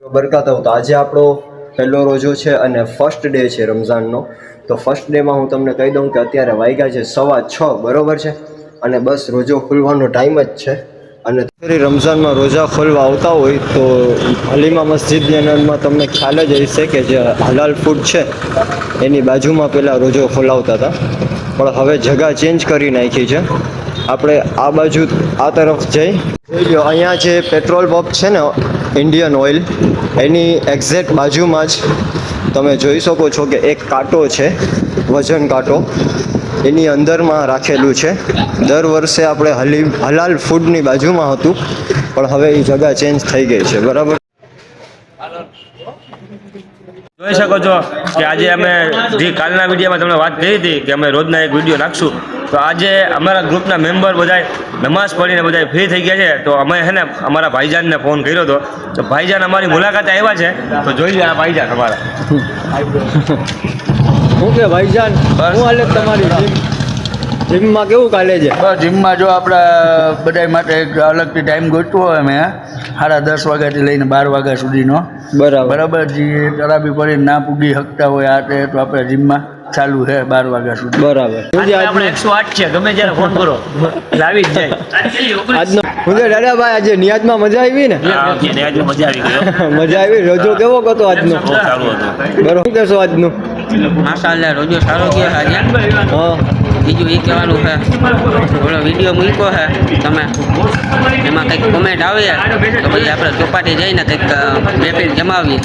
બરકાત તો આજે આપણો પહેલો રોજો છે અને ફર્સ્ટ ડે છે રમઝાનનો. તો ફર્સ્ટ ડેમાં હું તમને કહી દઉં કે અત્યારે વાગ્યા છે 6:15 બરોબર છે અને બસ રોજો ખુલવાનો ટાઈમ જ છે. અને ફરી રમઝાનમાં રોજા ખોલવા આવતા હોય તો હલીમા મસ્જિદની અંદરમાં તમને ખ્યાલ જ હશે કે જે હલાલ ફૂડ છે એની બાજુમાં પહેલાં રોજો ખોલાવતા હતા, પણ હવે જગા ચેન્જ કરી નાખી છે. આપણે આ બાજુ આ તરફ જઈ જોઈ લો, અહીંયા જે પેટ્રોલ પંપ છે ને ઇન્ડિયન ઓઇલ, એની એક્ઝેક્ટ બાજુમાં જ તમે જોઈ શકો છો કે એક કાંટો છે, વજન કાંટો એની અંદરમાં રાખેલું છે. દર વર્ષે આપણે હલાલ ફૂડની બાજુમાં હતું, પણ હવે એ જગા ચેન્જ થઈ ગઈ છે. બરાબર, જોઈ શકો છો કે આજે અમે જે કાલના વિડીયોમાં તમને વાત કરી હતી કે અમે રોજના એક વિડીયો નાખશું, તો આજે અમારા ગ્રુપના મેમ્બર બધા નમાઝ પડીને બધા ફ્રી થઈ ગયા છે. તો અમે છે ને અમારા ભાઈજાનને ફોન કર્યો હતો, તો ભાઈજાન અમારી મુલાકાતે આવ્યા છે. તો જોઈએ આ ભાઈજાન અમારા શું કે ભાઈજાન, શું હાલે તમારી જીમમાં કેવું ચાલે છે? બસ જીમમાં જો આપણા બધા માટે એક અલગથી ટાઈમ ગોઠવો હોય અમે 10:30 વાગ્યાથી લઈને 12 વાગ્યા સુધીનો. બરાબર જે તરાબી પડીને ના પૂગી શકતા હોય આ તે તો આપણે જીમમાં ચાલુ છે 12 વાગ્યા સુધી. બરાબર, આપણે 108 છે, ગમે ત્યારે ફોન કરો લાવી જ જાય. આજનો દાદાભાઈ આજે નિયાજમાં મજા આવી ને? મજા આવી ગયો. મજા આવી. રોજો કેવો હતો આજનો? સારું હતું. બરોબર, શું કહેશો આજનું? માશાલ્લાહ રોજો સારો ગયો આજે. હા, બીજું એ કહેવાનું છે, ઓલો વિડીયો મૂક્યો છે તમે, એમાં કંઈક કોમેન્ટ આવે તો પછી આપણે ચોપાટી જઈને કંઈક બે પેજ જમાવીએ.